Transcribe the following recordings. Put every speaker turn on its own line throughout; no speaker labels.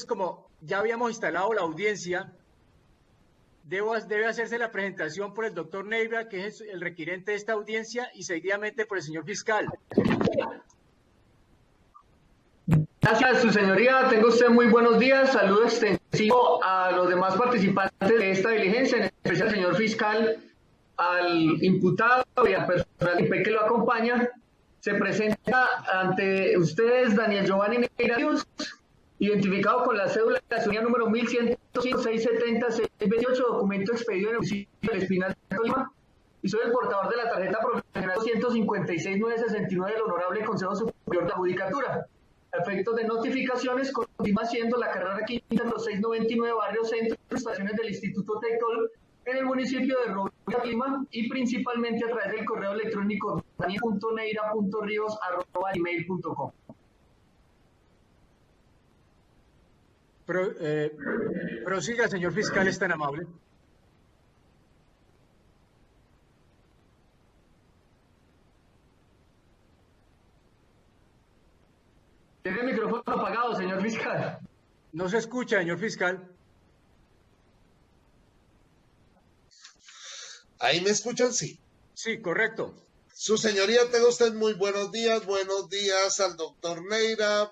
como ya habíamos instalado la audiencia, debe hacerse la presentación por el doctor Neira, que es el requirente de esta audiencia, y seguidamente por el señor fiscal.
Gracias, su señoría. Tenga usted muy buenos días. Saludo extensivo a los demás participantes de esta diligencia, en especial al señor fiscal, al imputado y al personal IPE que lo acompaña. Se presenta ante ustedes Daniel Giovanni Neira Ríos, identificado con la cédula de la ciudadanía número 1105-670-628, documento expedido en el municipio de Espinal, Tolima, y soy el portador de la tarjeta profesional 256-969 del Honorable Consejo Superior de la Judicatura. A efectos de notificaciones, continúa siendo la carrera quinta número 699, barrio Centro, estaciones del Instituto Tectol, en el municipio de Rovira, Tolima, y principalmente a través del correo electrónico daniel.neira.rios@gmail.com.
Prosiga, señor fiscal, es tan amable.
Tiene el micrófono apagado, señor fiscal.
No se escucha, señor fiscal.
¿Ahí me escuchan? Sí.
Sí, correcto.
Su señoría, tenga usted muy buenos días. Buenos días al doctor Neira.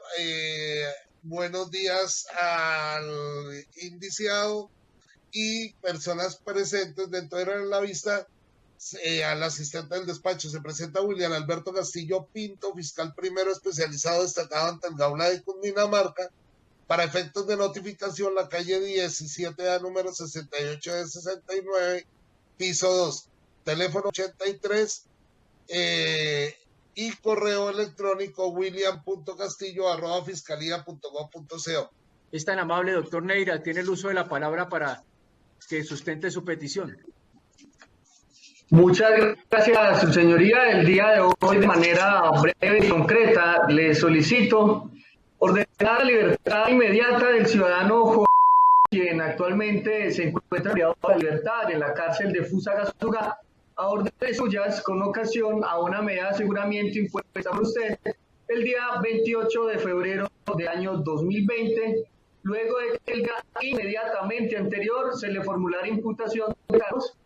Buenos días al indiciado y personas presentes dentro de la vista. Al asistente del despacho se presenta William Alberto Castillo Pinto, fiscal primero especializado destacado ante el Gaula de Cundinamarca. Para efectos de notificación, la calle 17A, número 68 de 69, piso 2, teléfono 83, y correo electrónico william.castillo@fiscalía.gov.co.
Es tan amable, doctor Neira, tiene el uso de la palabra para que sustente su petición.
Muchas gracias, su señoría. El día de hoy, de manera breve y concreta, le solicito ordenar la libertad inmediata del ciudadano quien actualmente se encuentra privado de la libertad en la cárcel de Fusagasugá, a órdenes suyas con ocasión a una medida de aseguramiento impuesta por usted el día 28 de febrero del año 2020, luego de que el día inmediatamente anterior se le formulara imputación de cargos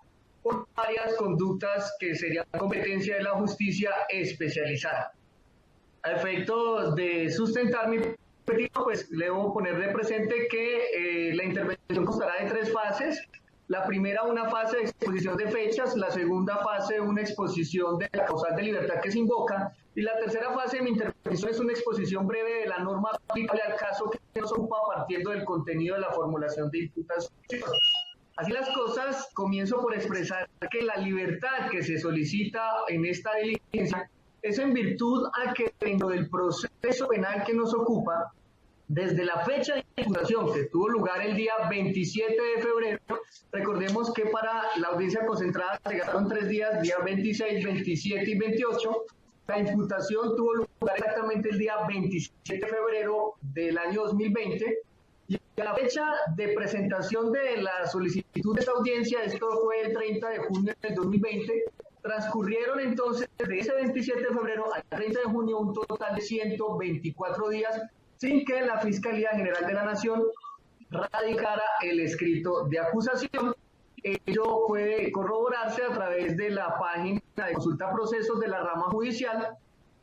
por varias conductas que serían competencia de la justicia especializada. A efectos de sustentar mi petición, pues le debo poner de presente que la intervención constará de 3 fases. La primera, una fase de exposición de fechas; la segunda fase, una exposición de la causal de libertad que se invoca; y la tercera fase de mi intervención es una exposición breve de la norma aplicable al caso que nos ocupa, partiendo del contenido de la formulación de imputación. Así las cosas, comienzo por expresar que la libertad que se solicita en esta diligencia es en virtud a que dentro del proceso penal que nos ocupa, desde la fecha de imputación que tuvo lugar el día 27 de febrero, recordemos que para la audiencia concentrada se gastaron 3 días, días 26, 27 y 28, la imputación tuvo lugar exactamente el día 27 de febrero del año 2020, y a la fecha de presentación de la solicitud de esta audiencia, esto fue el 30 de junio del 2020, transcurrieron entonces de ese 27 de febrero al 30 de junio un total de 124 días sin que la Fiscalía General de la Nación radicara el escrito de acusación. Ello puede corroborarse a través de la página de consulta procesos de la rama judicial,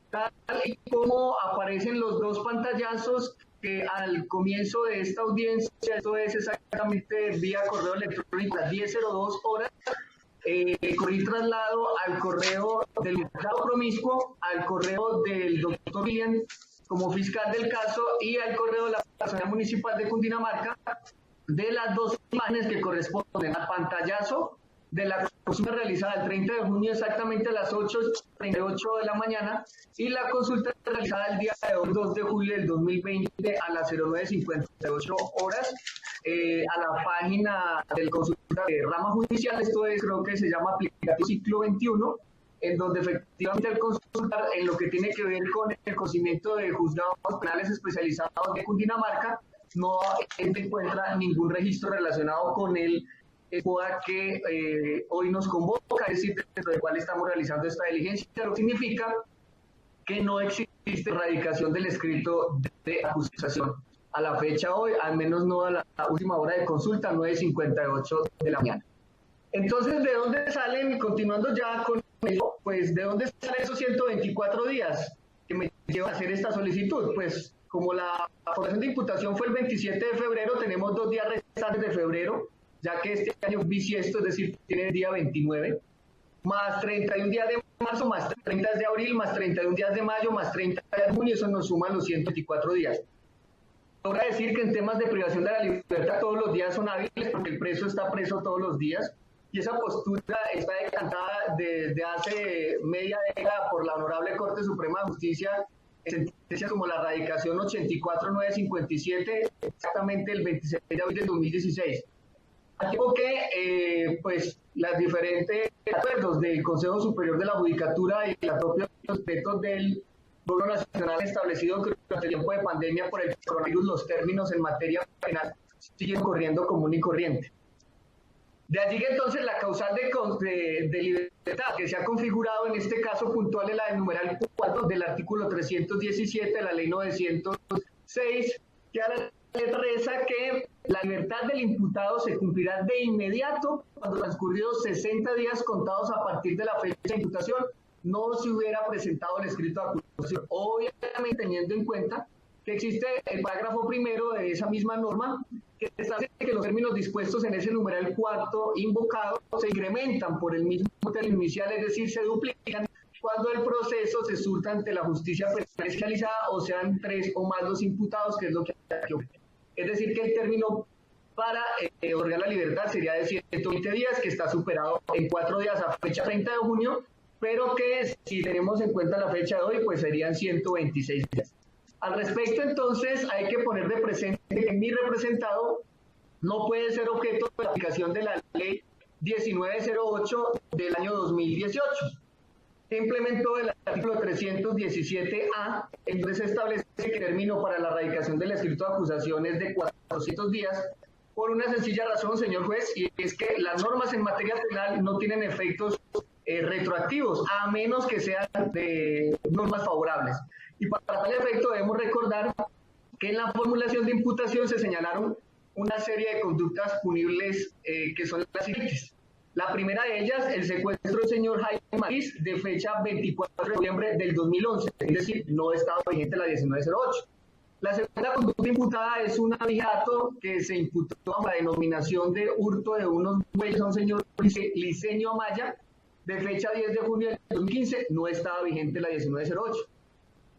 tal y como aparecen los 2 pantallazos que al comienzo de esta audiencia, esto es exactamente vía correo electrónico a las 10:02 horas, corrí traslado al correo del imputado promiscuo, al correo del doctor William como fiscal del caso y al correo de la Personal Municipal de Cundinamarca de las 2 imágenes que corresponden al pantallazo de la consulta realizada el 30 de junio exactamente a las 8:38 de la mañana y la consulta realizada el día de hoy, 2 de julio del 2020 a las 09:58 horas a la página del consulta de rama judicial. Esto es, creo que se llama aplicativo ciclo 21, en donde efectivamente al consultar en lo que tiene que ver con el conocimiento de juzgados penales especializados de Cundinamarca, no se encuentra ningún registro relacionado con el POA que hoy nos convoca, es decir, dentro del cual estamos realizando esta diligencia, lo que significa que no existe erradicación del escrito de acusación. a la fecha hoy, al menos no a la última hora de consulta, 9:58 de la mañana. Entonces, ¿de dónde salen, continuando ya con ello, pues de dónde salen esos 124 días que me llevan a hacer esta solicitud? Pues como la formación de imputación fue el 27 de febrero, tenemos 2 días restantes de febrero, ya que este año bisiesto, es decir, tiene el día 29, más 31 días de marzo, más 30 días de abril, más 31 días de mayo, más 30 días de junio, eso nos suma los 124 días. Ahora decir que en temas de privación de la libertad todos los días son hábiles, porque el preso está preso todos los días, y esa postura está decantada desde hace media década por la Honorable Corte Suprema de Justicia, en sentencias como la radicación 84-957, exactamente el 26 de abril del 2016. Algo que, pues, las diferentes acuerdos del Consejo Superior de la Judicatura y los propios aspectos del Gobierno Nacional establecido que durante el tiempo de pandemia por el coronavirus los términos en materia penal siguen corriendo común y corriente. De allí que entonces la causal de libertad que se ha configurado en este caso puntual es la del numeral 4 del artículo 317 de la ley 906, que a la letra reza que la libertad del imputado se cumplirá de inmediato cuando transcurridos 60 días contados a partir de la fecha de imputación no se hubiera presentado el escrito de acusación. Obviamente teniendo en cuenta que existe el parágrafo primero de esa misma norma que establece que los términos dispuestos en ese numeral 4 invocado se incrementan por el mismo término inicial, es decir, se duplican cuando el proceso se surta ante la justicia penal especializada o sean 3 o más los imputados, que es lo que hay que ocurrir. Es decir, que el término para otorgar la libertad sería de 120 días, que está superado en 4 días a fecha 30 de junio, pero que si tenemos en cuenta la fecha de hoy, pues serían 126 días. Al respecto, entonces, hay que poner de presente que mi representado no puede ser objeto de la aplicación de la ley 1908 del año 2018. Se implementó el artículo 317A, en donde se establece que el término para la radicación del escrito de acusación es de 400 días, por una sencilla razón, señor juez, y es que las normas en materia penal no tienen efectos retroactivos, a menos que sean de normas favorables. Y para tal efecto debemos recordar que en la formulación de imputación se señalaron una serie de conductas punibles que son las siguientes. La primera de ellas, el secuestro del señor Jaime Matiz de fecha 24 de noviembre del 2011, es decir, no estaba vigente la 1908. La segunda conducta imputada es un abigeato que se imputó a la denominación de hurto de unos bueyes a un señor Liceño Amaya de fecha 10 de junio del 2015, no estaba vigente la 1908.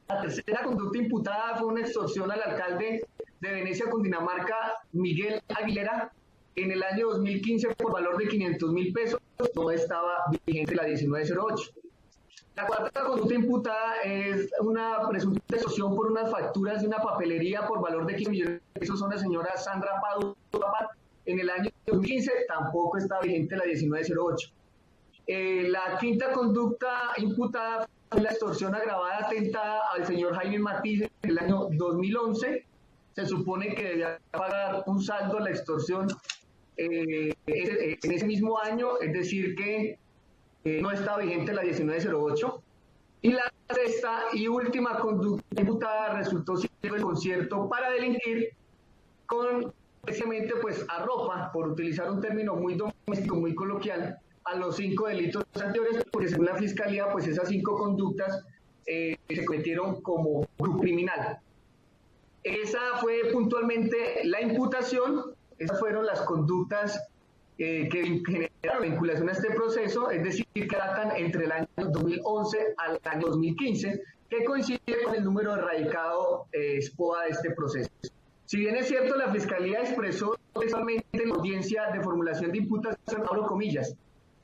La tercera conducta imputada fue una extorsión al alcalde de Venecia, Cundinamarca, Miguel Aguilera, en el año 2015 por valor de 500.000 pesos, no estaba vigente la 1908. La cuarta conducta imputada es una presunta extorsión por unas facturas de una papelería por valor de 15 millones de pesos a la señora Sandra Padua, en el año 2015, tampoco está vigente la 1908. La quinta conducta imputada fue la extorsión agravada atentada al señor Jaime Matiz en el año 2011. Se supone que debía pagar un saldo la extorsión en ese mismo año, es decir que no está vigente la 1908. Y la sexta y última conducta imputada resultó ser el concierto para delinquir con, precisamente, pues arropa, por utilizar un término muy doméstico, muy coloquial, a los 5 delitos anteriores, porque según la Fiscalía, pues esas 5 conductas se cometieron como grupo criminal. Esa fue puntualmente la imputación, esas fueron las conductas que generaron vinculación a este proceso, es decir, que datan entre el año 2011 al año 2015, que coincide con el número erradicado SPOA de este proceso. Si bien es cierto, la Fiscalía expresó textualmente en la audiencia de formulación de imputación, abro comillas,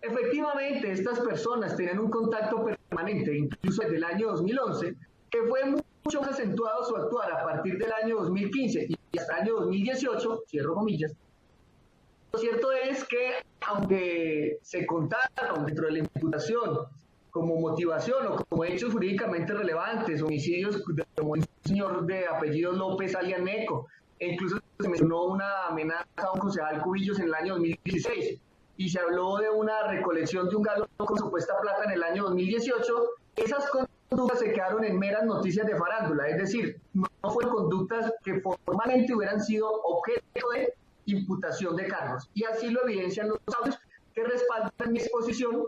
efectivamente estas personas tenían un contacto permanente, incluso desde el año 2011, que fue mucho más acentuado su actuar a partir del año 2015 y hasta el año 2018, cierro comillas. Lo cierto es que, aunque se contaron dentro de la imputación como motivación o como hechos jurídicamente relevantes, homicidios como el señor de apellido López alias Neco, e incluso se mencionó una amenaza a un concejal Cubillos en el año 2016, y se habló de una recolección de un galón con supuesta plata en el año 2018, esas conductas se quedaron en meras noticias de farándula, es decir, no fueron conductas que formalmente hubieran sido objeto de imputación de cargos. Y así lo evidencian los audios que respaldan mi exposición,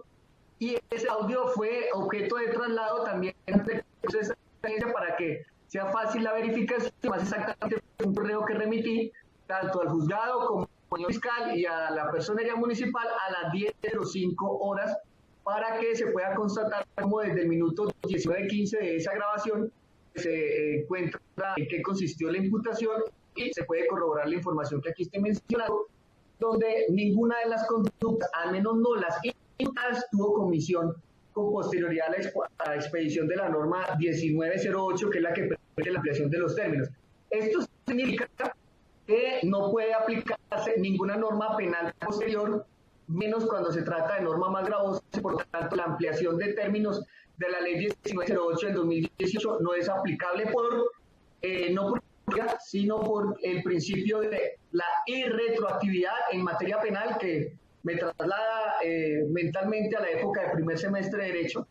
y ese audio fue objeto de traslado también para que sea fácil la verificación. Más exactamente, un correo que remití tanto al juzgado como al fiscal y a la personería municipal a las 10:05 horas, para que se pueda constatar como desde el minuto 19:15 de esa grabación se encuentra en qué consistió la imputación, y se puede corroborar la información que aquí esté mencionado, donde ninguna de las conductas, al menos no las imputadas, tuvo comisión con posterioridad a la expedición de la norma 1908, que es la que permite la ampliación de los términos. Esto significa que no puede aplicarse ninguna norma penal posterior, menos cuando se trata de norma más gravosa. Por lo tanto, la ampliación de términos de la ley 1908 del 2018 no es aplicable no por sino por el principio de la irretroactividad en materia penal, que me traslada mentalmente a la época del primer semestre de Derecho,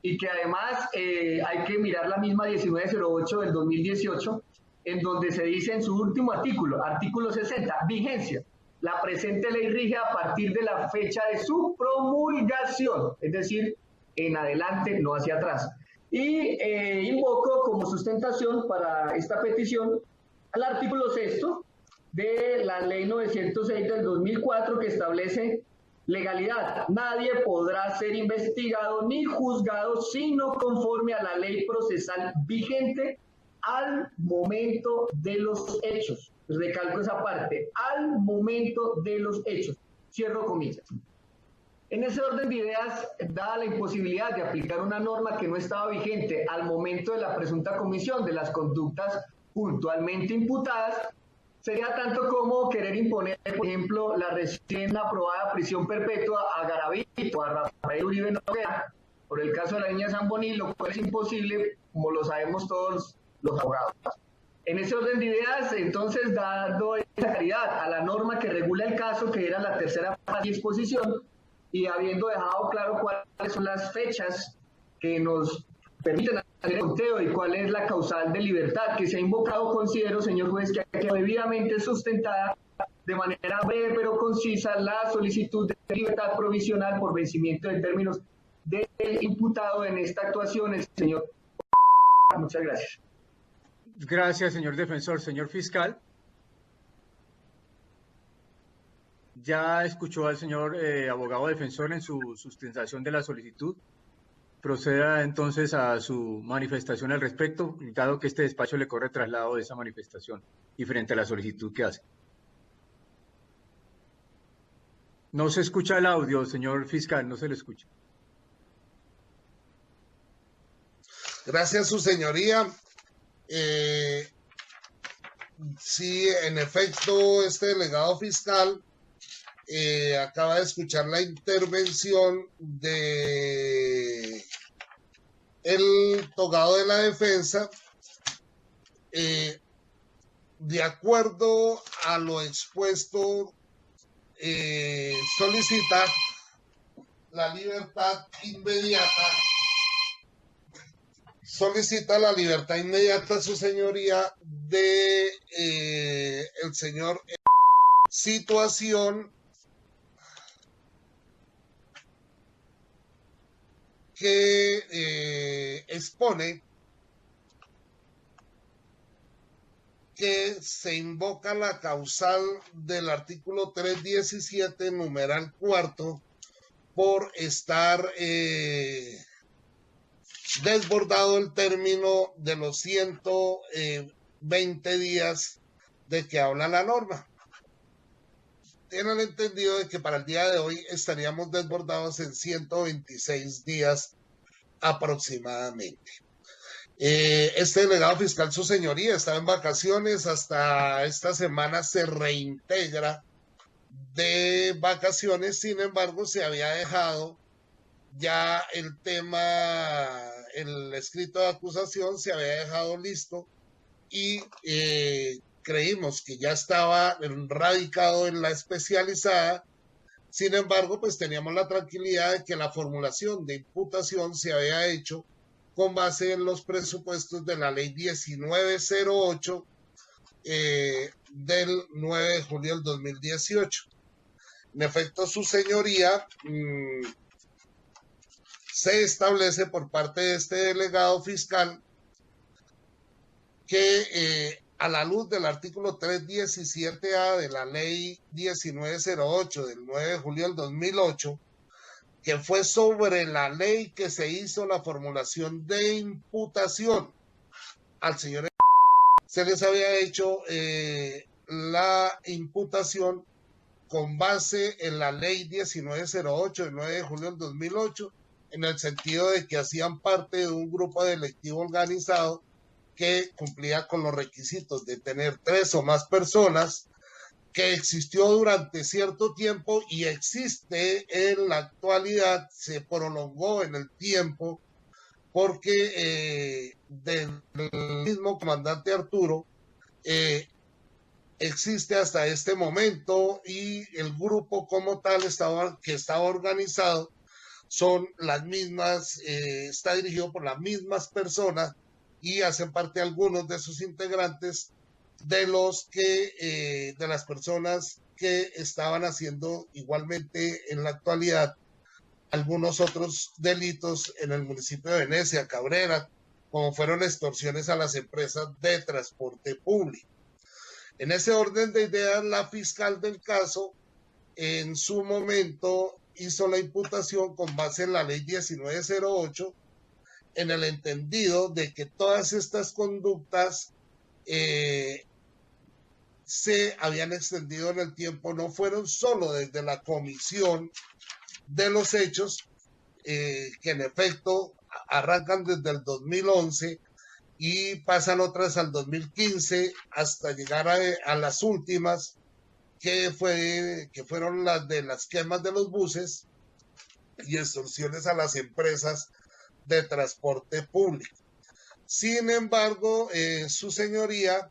y que además hay que mirar la misma 1908 del 2018, en donde se dice en su último artículo 60, vigencia. La presente ley rige a partir de la fecha de su promulgación, es decir, en adelante, no hacia atrás. Y invoco como sustentación para esta petición al artículo 6 de la ley 906 del 2004, que establece legalidad. Nadie podrá ser investigado ni juzgado sino conforme a la ley procesal vigente al momento de los hechos. Recalco esa parte, al momento de los hechos. Cierro comillas. En ese orden de ideas, dada la imposibilidad de aplicar una norma que no estaba vigente al momento de la presunta comisión de las conductas puntualmente imputadas, sería tanto como querer imponer, por ejemplo, la recién aprobada prisión perpetua a Garavito, a Rafael Uribe Noguera, por el caso de la niña Zamboni, lo cual es imposible, como lo sabemos todos los abogados. En ese orden de ideas, entonces, dando esa claridad a la norma que regula el caso, que era la tercera fase de exposición, y habiendo dejado claro cuáles son las fechas que nos permiten hacer el conteo y cuál es la causal de libertad que se ha invocado, considero, señor juez, que ha quedado debidamente sustentada de manera breve pero concisa la solicitud de libertad provisional por vencimiento de términos del imputado en esta actuación, el señor. Muchas gracias.
Gracias, señor defensor. Señor fiscal. Ya escuchó al señor abogado defensor en su sustentación de la solicitud. Proceda entonces a su manifestación al respecto, dado que este despacho le corre traslado de esa manifestación y frente a la solicitud que hace. No se escucha el audio, señor fiscal, no se le escucha.
Gracias, su señoría. Sí, en efecto, este delegado fiscal acaba de escuchar la intervención de el togado de la defensa. De acuerdo a lo expuesto, solicita la libertad inmediata. Solicita la libertad inmediata, su señoría, de el señor. Situación que expone que se invoca la causal del artículo 317, numeral cuarto, por estar desbordado el término de los 120 días de que habla la norma. Tienen entendido de que para el día de hoy estaríamos desbordados en 126 días aproximadamente. Este delegado fiscal, su señoría, estaba en vacaciones, hasta esta semana se reintegra de vacaciones. Sin embargo, se había dejado ya el tema, el escrito de acusación se había dejado listo, y creímos que ya estaba radicado en la especializada. Sin embargo, pues teníamos la tranquilidad de que la formulación de imputación se había hecho con base en los presupuestos de la ley 1908 del 9 de julio del 2018. En efecto, su señoría se establece por parte de este delegado fiscal que a la luz del artículo 317A de la ley 1908 del 9 de julio del 2008, que fue sobre la ley que se hizo la formulación de imputación al señor, se les había hecho la imputación con base en la ley 1908 del 9 de julio del 2008, en el sentido de que hacían parte de un grupo delictivo organizado que cumplía con los requisitos de tener 3 o más personas, que existió durante cierto tiempo y existe en la actualidad, se prolongó en el tiempo, porque del mismo comandante Arturo existe hasta este momento, y el grupo como tal que estaba organizado son las mismas, está dirigido por las mismas personas, y hacen parte algunos de sus integrantes de las personas que estaban haciendo igualmente en la actualidad algunos otros delitos en el municipio de Venecia, Cabrera, como fueron extorsiones a las empresas de transporte público. En ese orden de ideas, la fiscal del caso en su momento hizo la imputación con base en la ley 1908, en el entendido de que todas estas conductas se habían extendido en el tiempo, no fueron solo desde la comisión de los hechos, que en efecto arrancan desde el 2011 y pasan otras al 2015 hasta llegar a las últimas, que fueron las de las quemas de los buses y extorsiones a las empresas de transporte público. Sin embargo, su señoría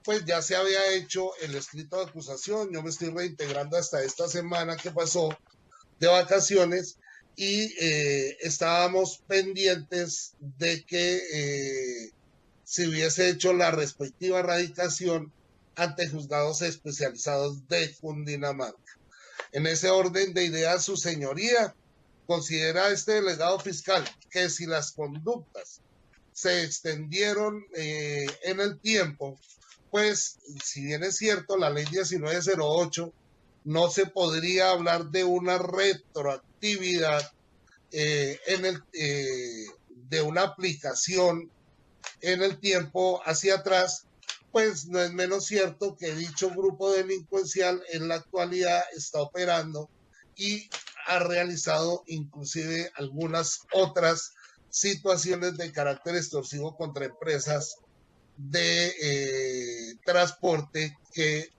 pues ya se había hecho el escrito de acusación. Yo me estoy reintegrando hasta esta semana que pasó de vacaciones, y estábamos pendientes de que se hubiese hecho la respectiva radicación ante juzgados especializados de Cundinamarca. En ese orden de ideas, su señoría considera este delegado fiscal que si las conductas se extendieron en el tiempo, pues si bien es cierto la ley 1908 no se podría hablar de una retroactividad de una aplicación en el tiempo hacia atrás, pues no es menos cierto que dicho grupo delincuencial en la actualidad está operando y ha realizado inclusive algunas otras situaciones de carácter extorsivo contra empresas de transporte que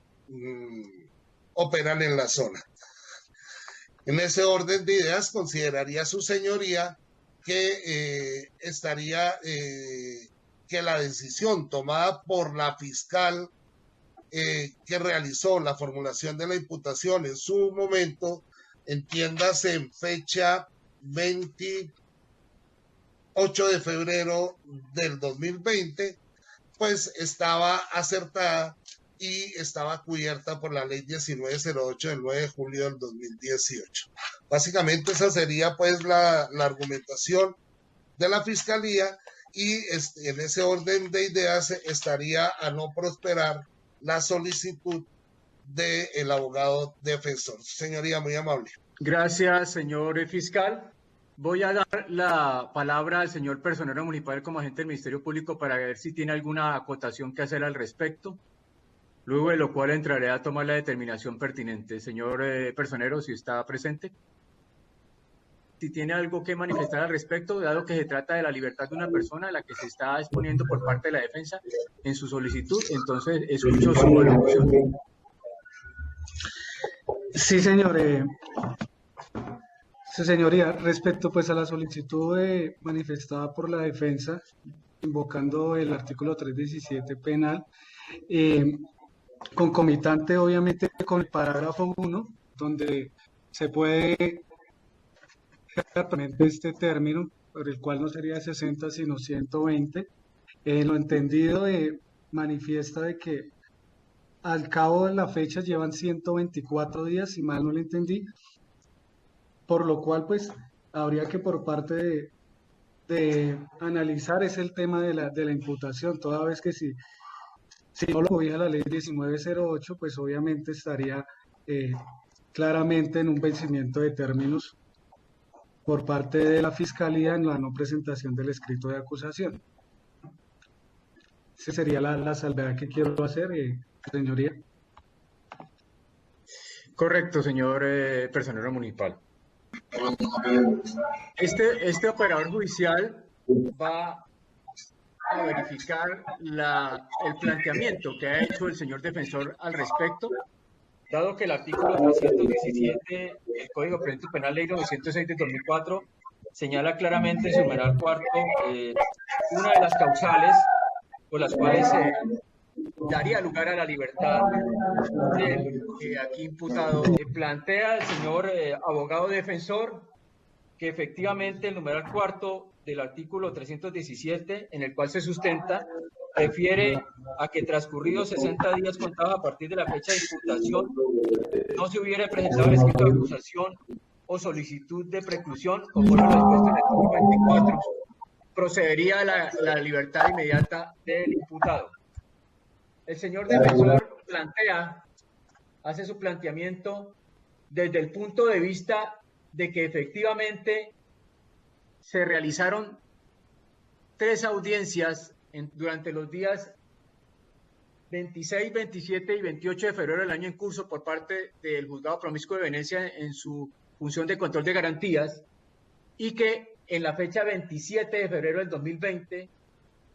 operan en la zona. En ese orden de ideas, consideraría su señoría que que la decisión tomada por la fiscal que realizó la formulación de la imputación en su momento, entiéndase en fecha 28 de febrero del 2020, pues estaba acertada y estaba cubierta por la ley 1908 del 9 de julio del 2018. Básicamente esa sería pues la argumentación de la fiscalía, y en ese orden de ideas estaría a no prosperar la solicitud del abogado defensor. Señoría, muy amable.
Gracias, señor fiscal. Voy a dar la palabra al señor personero municipal como agente del Ministerio Público para ver si tiene alguna acotación que hacer al respecto, luego de lo cual entraré a tomar la determinación pertinente. Señor personero, si está presente, si tiene algo que manifestar al respecto, dado que se trata de la libertad de una persona a la que se está exponiendo por parte de la defensa en su solicitud, entonces escucho su alocución.
Sí, señor. Su señoría, respecto pues a la solicitud manifestada por la defensa, invocando el artículo 317 penal, concomitante obviamente con el parágrafo 1, donde se puede este término, por el cual no sería 60 sino 120. Lo entendido manifiesta de que al cabo de la fecha llevan 124 días, si mal no lo entendí, por lo cual pues habría que por parte de analizar es el tema de la imputación, toda vez que si no lo cobija la ley 1908, pues obviamente estaría claramente en un vencimiento de términos por parte de la Fiscalía en la no presentación del escrito de acusación. Esa sería la salvedad que quiero hacer, señoría.
Correcto, señor personero municipal. Este operador judicial va a verificar el planteamiento que ha hecho el señor defensor al respecto, dado que el artículo 317 del Código Procedimiento Penal Ley 906 de 2004 señala claramente en su numeral cuarto una de las causales por las cuales se daría lugar a la libertad del aquí imputado. Plantea el señor abogado defensor que efectivamente el numeral cuarto del artículo 317, en el cual se sustenta, refiere a que transcurridos 60 días contados a partir de la fecha de imputación, no se hubiera presentado el escrito de acusación o solicitud de preclusión, conforme a lo dispuesto en el artículo 24, procedería a la libertad inmediata del imputado. El señor defensor hace su planteamiento desde el punto de vista de que efectivamente se realizaron 3 audiencias durante los días 26, 27 y 28 de febrero del año en curso por parte del Juzgado Promiscuo de Venecia en su función de control de garantías, y que en la fecha 27 de febrero del 2020,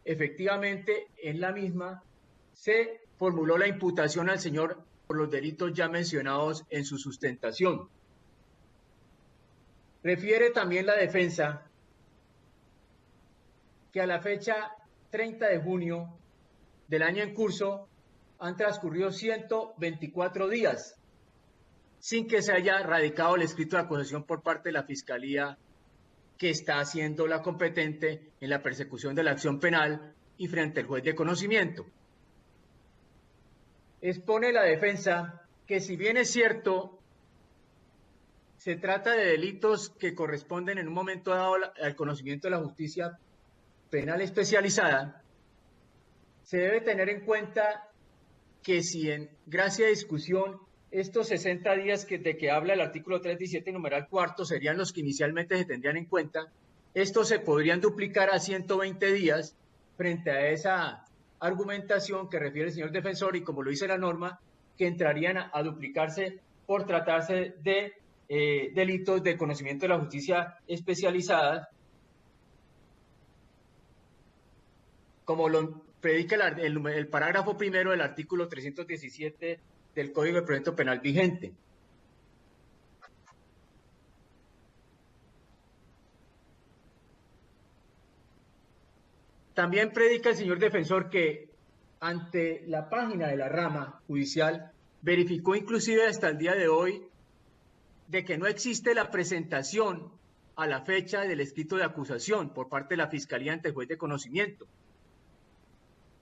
efectivamente en la misma se formuló la imputación al señor por los delitos ya mencionados en su sustentación. Refiere también la defensa que a la fecha 30 de junio del año en curso han transcurrido 124 días sin que se haya radicado el escrito de acusación por parte de la Fiscalía, que está haciendo la competente en la persecución de la acción penal y frente al juez de conocimiento. Expone la defensa que, si bien es cierto, se trata de delitos que corresponden en un momento dado al conocimiento de la justicia penal especializada, se debe tener en cuenta que si en gracia de discusión estos 60 días de que habla el artículo 317 numeral cuarto serían los que inicialmente se tendrían en cuenta, estos se podrían duplicar a 120 días frente a esa argumentación que refiere el señor defensor, y como lo dice la norma, que entrarían a duplicarse por tratarse de delitos de conocimiento de la justicia especializada, como lo predica el parágrafo primero del artículo 317 del Código de Procedimiento Penal vigente. También predica el señor defensor que ante la página de la rama judicial verificó inclusive hasta el día de hoy de que no existe la presentación a la fecha del escrito de acusación por parte de la Fiscalía ante el juez de conocimiento,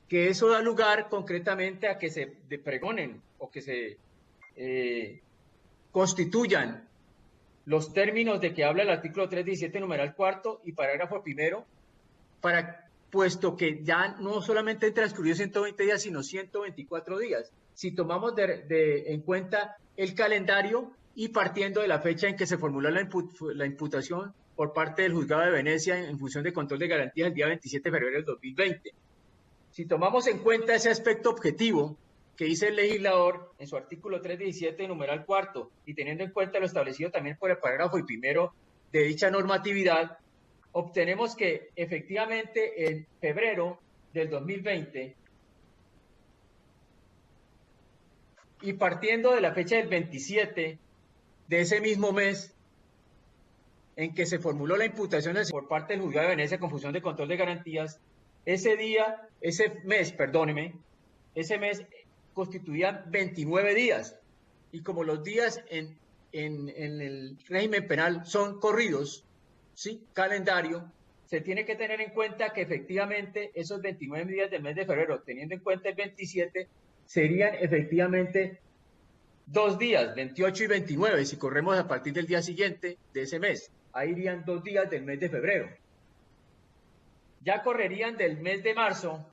que eso da lugar concretamente a que se pregonen o que se constituyan los términos de que habla el artículo 317 numeral cuarto y parágrafo primero, puesto que ya no solamente han transcurrido 120 días, sino 124 días. Si tomamos en cuenta el calendario y partiendo de la fecha en que se formuló la imputación por parte del Juzgado de Venecia en función de control de garantías el día 27 de febrero del 2020. Si tomamos en cuenta ese aspecto objetivo que dice el legislador en su artículo 317 numeral cuarto, y teniendo en cuenta lo establecido también por el parágrafo primero de dicha normatividad, obtenemos que efectivamente en febrero del 2020 y partiendo de la fecha del 27 de ese mismo mes en que se formuló la imputación por parte del Juzgado de Venecia con función de control de garantías, ese mes constituían 29 días, y como los días en el régimen penal son corridos, ¿sí? Calendario, se tiene que tener en cuenta que efectivamente esos 29 días del mes de febrero, teniendo en cuenta el 27, serían efectivamente 2 días, 28 y 29, si corremos a partir del día siguiente de ese mes. Ahí irían 2 días del mes de febrero. Ya correrían del mes de marzo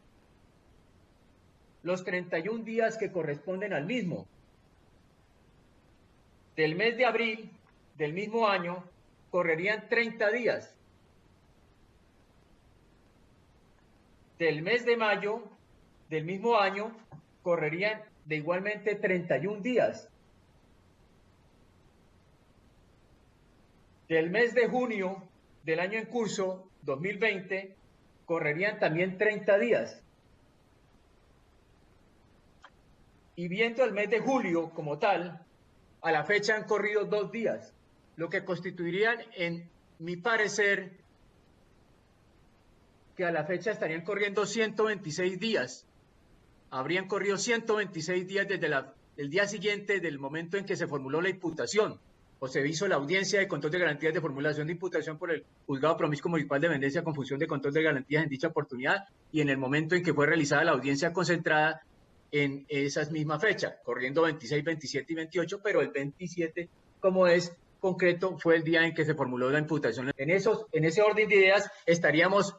los 31 días que corresponden al mismo. Del mes de abril del mismo año correrían 30 días. Del mes de mayo del mismo año correrían de igualmente 31 días. Del mes de junio del año en curso, 2020, correrían también 30 días. Y viendo el mes de julio como tal, a la fecha han corrido 2 días, lo que constituirían, en mi parecer, que a la fecha estarían corriendo 126 días. Habrían corrido 126 días desde el día siguiente del momento en que se formuló la imputación o se hizo la audiencia de control de garantías de formulación de imputación por el Juzgado Promiscuo Municipal de Mendoza con función de control de garantías en dicha oportunidad y en el momento en que fue realizada la audiencia concentrada en esas mismas fechas, corriendo 26, 27 y 28, pero el 27, como es concreto, fue el día en que se formuló la imputación. En ese orden de ideas estaríamos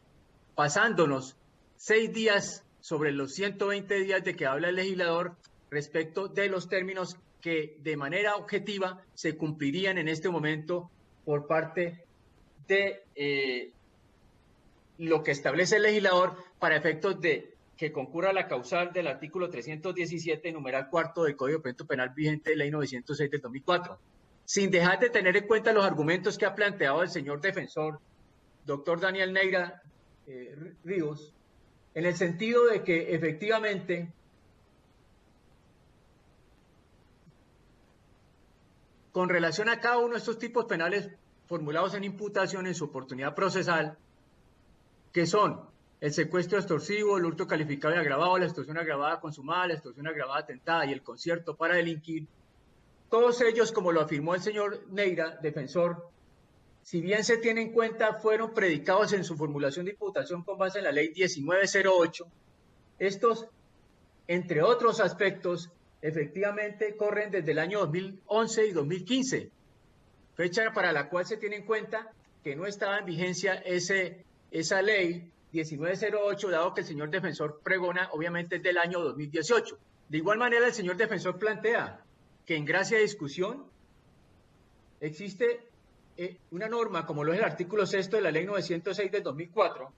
pasándonos 6 días sobre los 120 días de que habla el legislador respecto de los términos que de manera objetiva se cumplirían en este momento por parte de lo que establece el legislador para efectos de que concurra la causal del artículo 317, numeral cuarto del Código de Procedimiento Penal vigente, Ley 906 del 2004. Sin dejar de tener en cuenta los argumentos que ha planteado el señor defensor, doctor Daniel Neira Ríos, en el sentido de que efectivamente con relación a cada uno de estos tipos penales formulados en imputación en su oportunidad procesal, que son el secuestro extorsivo, el hurto calificado y agravado, la extorsión agravada consumada, la extorsión agravada atentada y el concierto para delinquir, todos ellos, como lo afirmó el señor Neira, defensor, si bien se tiene en cuenta, fueron predicados en su formulación de imputación con base en la ley 1908, estos, entre otros aspectos, efectivamente corren desde el año 2011 y 2015, fecha para la cual se tiene en cuenta que no estaba en vigencia esa ley 1908, dado que el señor defensor pregona, obviamente, es del año 2018. De igual manera, el señor defensor plantea que en gracia de discusión existe una norma, como lo es el artículo 6 de la ley 906 del 2004,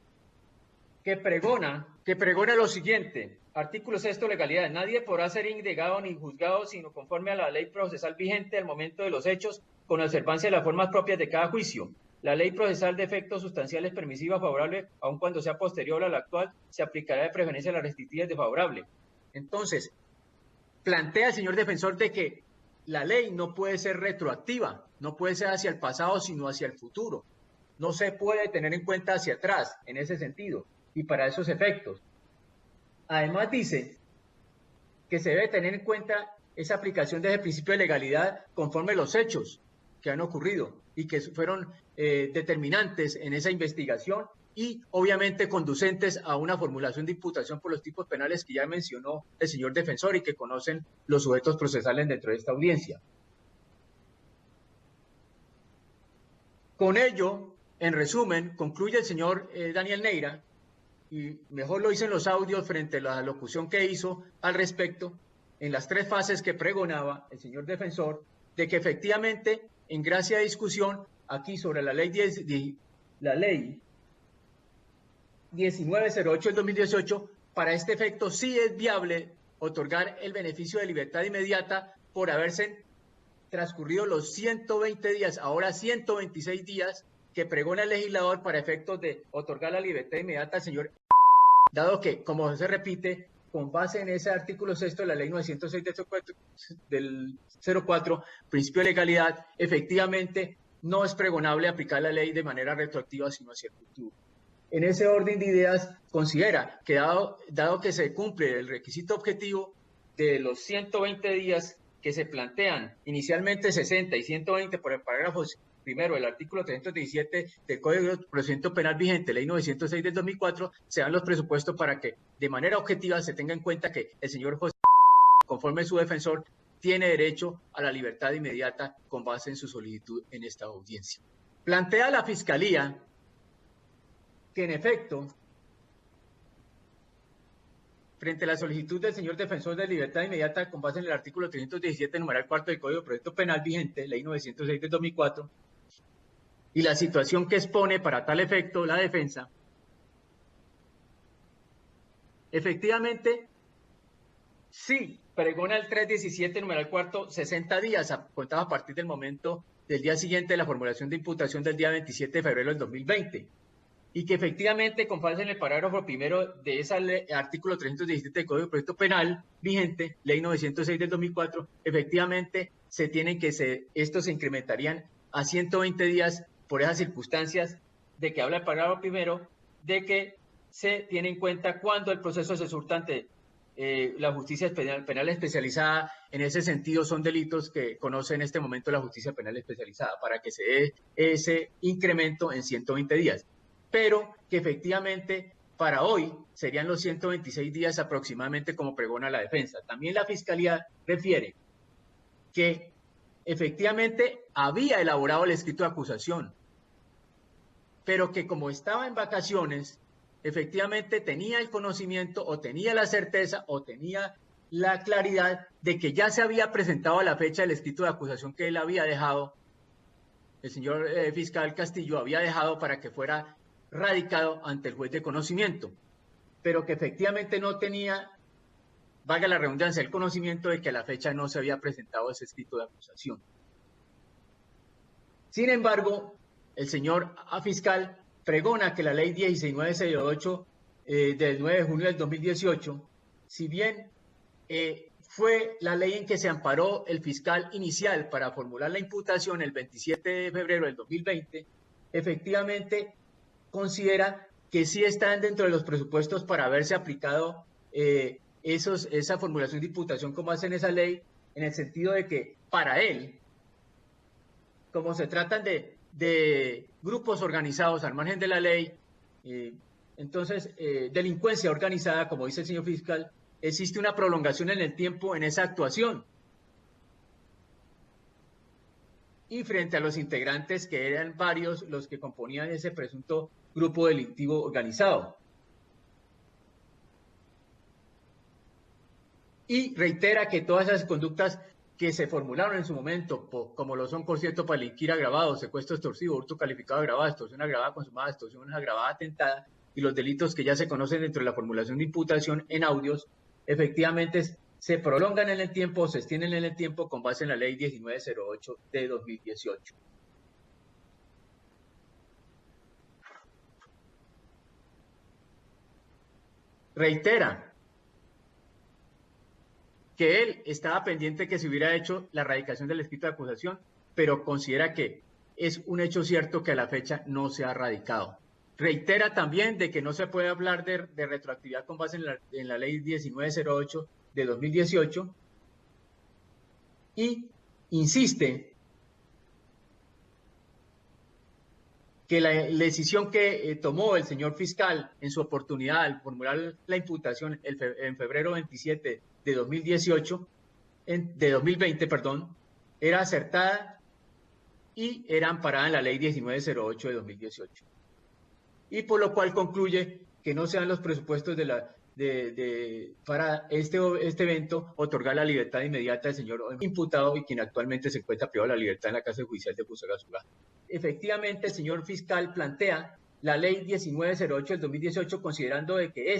que pregona lo siguiente: artículo 6, legalidad. Nadie podrá ser indagado ni juzgado sino conforme a la ley procesal vigente al momento de los hechos, con observancia de las formas propias de cada juicio. La ley procesal de efectos sustanciales permisiva favorable, aun cuando sea posterior a la actual, se aplicará de preferencia a la restrictiva desfavorable. Entonces, plantea el señor defensor de que la ley no puede ser retroactiva, no puede ser hacia el pasado, sino hacia el futuro. No se puede tener en cuenta hacia atrás, en ese sentido, y para esos efectos. Además dice que se debe tener en cuenta esa aplicación de ese principio de legalidad conforme a los hechos que han ocurrido y que fueron determinantes en esa investigación y obviamente conducentes a una formulación de imputación por los tipos penales que ya mencionó el señor defensor y que conocen los sujetos procesales dentro de esta audiencia. Con ello, en resumen, concluye el señor Daniel Neira, y mejor lo hice en los audios frente a la locución que hizo al respecto, en las 3 fases que pregonaba el señor defensor, de que efectivamente, en gracia de discusión, aquí sobre la ley 1908 del 2018, para este efecto sí es viable otorgar el beneficio de libertad inmediata por haberse transcurrido los 120 días, ahora 126 días, que pregona el legislador para efectos de otorgar la libertad inmediata al señor, dado que, como se repite, con base en ese artículo 6 de la ley 906 del 04, principio de legalidad, efectivamente no es pregonable aplicar la ley de manera retroactiva, sino hacia el futuro. En ese orden de ideas, considera que dado que se cumple el requisito objetivo de los 120 días que se plantean, inicialmente 60 y 120 por el parágrafo primero del artículo 317 del Código de Procedimiento Penal vigente, Ley 906 del 2004, se dan los presupuestos para que de manera objetiva se tenga en cuenta que el señor José, conforme su defensor, tiene derecho a la libertad inmediata con base en su solicitud en esta audiencia. Plantea la Fiscalía que en efecto, frente a la solicitud del señor defensor de libertad inmediata con base en el artículo 317, numeral 4 del Código de Procedimiento Penal vigente, Ley 906 del 2004, y la situación que expone para tal efecto la defensa, efectivamente, sí, pregona el 317, numeral 4, 60 días, contados a partir del momento del día siguiente de la formulación de imputación del día 27 de febrero del 2020. Y que efectivamente, con base en el parágrafo primero de ese artículo 317 del Código de Procedimiento Penal vigente, Ley 906 del 2004, efectivamente estos se incrementarían a 120 días por esas circunstancias de que habla el parágrafo primero, de que se tiene en cuenta cuando el proceso se surta ante la justicia penal especializada. En ese sentido son delitos que conoce en este momento la justicia penal especializada, para que se dé ese incremento en 120 días. Pero que efectivamente para hoy serían los 126 días aproximadamente como pregona la defensa. También la Fiscalía refiere que efectivamente había elaborado el escrito de acusación, pero que como estaba en vacaciones, efectivamente tenía el conocimiento o tenía la certeza o tenía la claridad de que ya se había presentado a la fecha el escrito de acusación que él había dejado, el señor fiscal Castillo había dejado para que fuera radicado ante el juez de conocimiento, pero que efectivamente no tenía, valga la redundancia, el conocimiento de que a la fecha no se había presentado ese escrito de acusación. Sin embargo, el señor fiscal pregona que la ley 16908 del 9 de junio del 2018, si bien fue la ley en que se amparó el fiscal inicial para formular la imputación el 27 de febrero del 2020, efectivamente considera que sí están dentro de los presupuestos para haberse aplicado esa formulación de imputación como hacen esa ley, en el sentido de que para él, como se tratan de grupos organizados al margen de la ley, entonces delincuencia organizada, como dice el señor fiscal, existe una prolongación en el tiempo en esa actuación. Y frente a los integrantes, que eran varios los que componían ese presunto grupo delictivo organizado. Y reitera que todas esas conductas que se formularon en su momento, como lo son, por cierto, para delinquir agravado, secuestro extorsivo, hurto calificado agravado, extorsión agravada consumada, extorsión agravada atentada, y los delitos que ya se conocen dentro de la formulación de imputación en audios, efectivamente se prolongan en el tiempo, se extienden en el tiempo con base en la ley 1908 de 2018. Reitera que él estaba pendiente que se hubiera hecho la radicación del escrito de acusación, pero considera que es un hecho cierto que a la fecha no se ha radicado. Reitera también de que no se puede hablar de retroactividad con base en la ley 1908 de 2018 y insiste que la decisión que tomó el señor fiscal en su oportunidad al formular la imputación en febrero 27 de 2020, era acertada y era amparada en la ley 1908 de 2018. Y por lo cual concluye que no sean los presupuestos para este evento otorgar la libertad inmediata al señor imputado y quien actualmente se encuentra privado de la libertad en la cárcel judicial de Fusagasugá. Efectivamente, el señor fiscal plantea la ley 1908 del 2018 considerando de que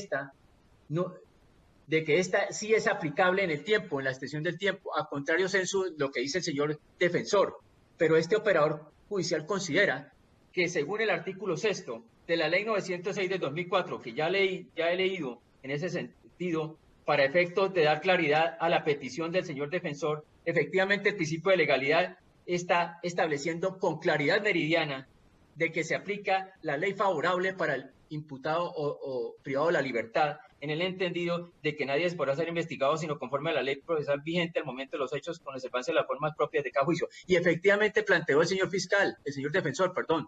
esta sí es aplicable en el tiempo, en la extensión del tiempo, a contrario censo lo que dice el señor defensor. Pero este operador judicial considera que según el artículo 6 de la ley 906 del 2004, que ya he leído en ese sentido, para efectos de dar claridad a la petición del señor defensor, efectivamente el principio de legalidad está estableciendo con claridad meridiana de que se aplica la ley favorable para
imputado o privado de la libertad, en el entendido de que nadie podrá ser investigado sino conforme a la ley procesal vigente al momento de los hechos con observancia de las formas propias de cada juicio. Y efectivamente planteó el señor fiscal, el señor defensor, perdón,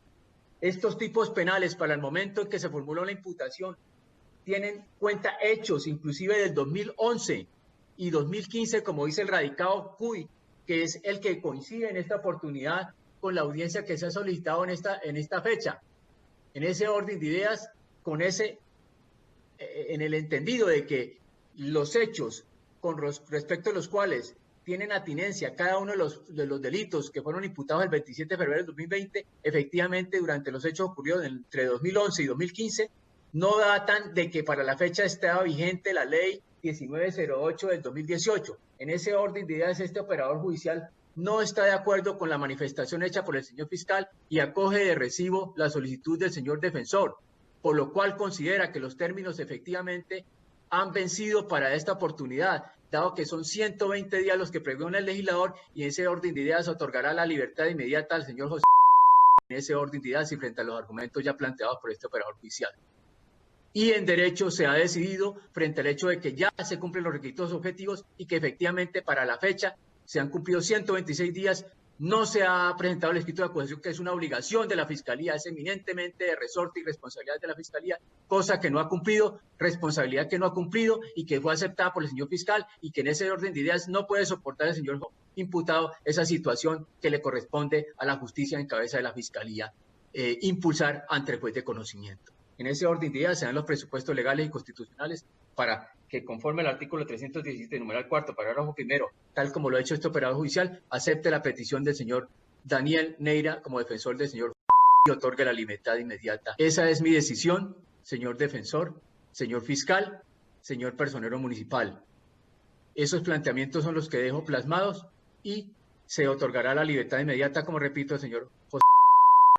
estos tipos penales para el momento en que se formuló la imputación tienen cuenta hechos inclusive del 2011 y 2015, como dice el radicado Cuy, que es el que coincide en esta oportunidad con la audiencia que se ha solicitado en esta fecha. En ese orden de ideas, en el entendido de que los hechos con respecto a los cuales tienen atinencia cada uno de los delitos que fueron imputados el 27 de febrero del 2020, efectivamente durante los hechos ocurridos entre 2011 y 2015, no datan de que para la fecha estaba vigente la ley 1908 del 2018. En ese orden de ideas, este operador judicial no está de acuerdo con la manifestación hecha por el señor fiscal y acoge de recibo la solicitud del señor defensor, por lo cual considera que los términos efectivamente han vencido para esta oportunidad, dado que son 120 días los que pregona el legislador, y en ese orden de ideas otorgará la libertad inmediata al señor José en ese orden de ideas y frente a los argumentos ya planteados por este operador judicial. Y en derecho se ha decidido frente al hecho de que ya se cumplen los requisitos objetivos y que efectivamente para la fecha se han cumplido 126 días, no se ha presentado el escrito de acusación, que es una obligación de la Fiscalía, es eminentemente de resorte y responsabilidad de la Fiscalía, cosa que no ha cumplido, responsabilidad que no ha cumplido y que fue aceptada por el señor fiscal, y que en ese orden de ideas no puede soportar el señor imputado esa situación que le corresponde a la justicia en cabeza de la Fiscalía impulsar ante el juez de conocimiento. En ese orden de ideas se dan los presupuestos legales y constitucionales para que, conforme al artículo 317, numeral cuarto, parágrafo primero, tal como lo ha hecho este operador judicial, acepte la petición del señor Daniel Neira como defensor del señor y otorgue la libertad inmediata. Esa es mi decisión, señor defensor, señor fiscal, señor personero municipal. Esos planteamientos son los que dejo plasmados y se otorgará la libertad inmediata, como repito, al señor José.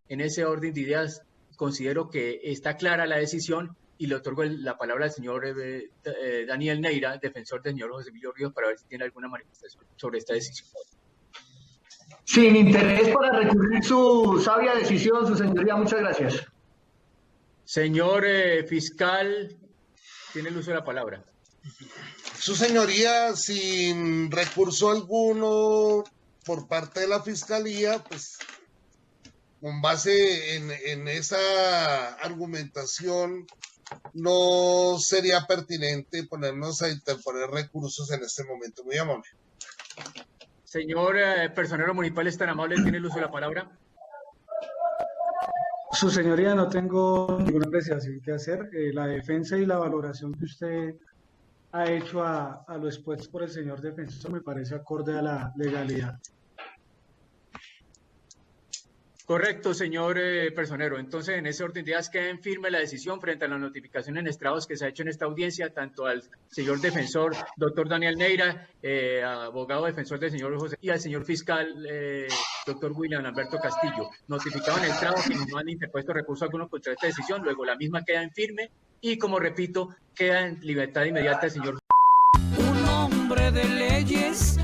En ese orden de ideas, considero que está clara la decisión y le otorgo la palabra al señor Daniel Neira, defensor del señor José Emilio Ríos, para ver si tiene alguna manifestación sobre esta decisión.
Sin interés para recurrir su sabia decisión, su señoría, muchas gracias.
Señor fiscal, tiene el uso de la palabra.
Su señoría, sin recurso alguno por parte de la Fiscalía, pues con base en esa argumentación, no sería pertinente ponernos a interponer recursos en este momento. Muy amable.
Señor personero municipal, es tan amable, tiene el uso de la palabra.
Su señoría, no tengo ninguna apreciación que hacer. La defensa y la valoración que usted ha hecho a lo expuesto por el señor defensor me parece acorde a la legalidad.
Correcto, señor personero. Entonces, en ese orden de ideas queda en firme la decisión frente a la notificación en estrados que se ha hecho en esta audiencia, tanto al señor defensor, doctor Daniel Neira, abogado defensor del señor José, y al señor fiscal, doctor William Alberto Castillo. Notificado en estrados que no han interpuesto recurso alguno contra esta decisión, luego la misma queda en firme y, como repito, queda en libertad inmediata el señor.
Un hombre de leyes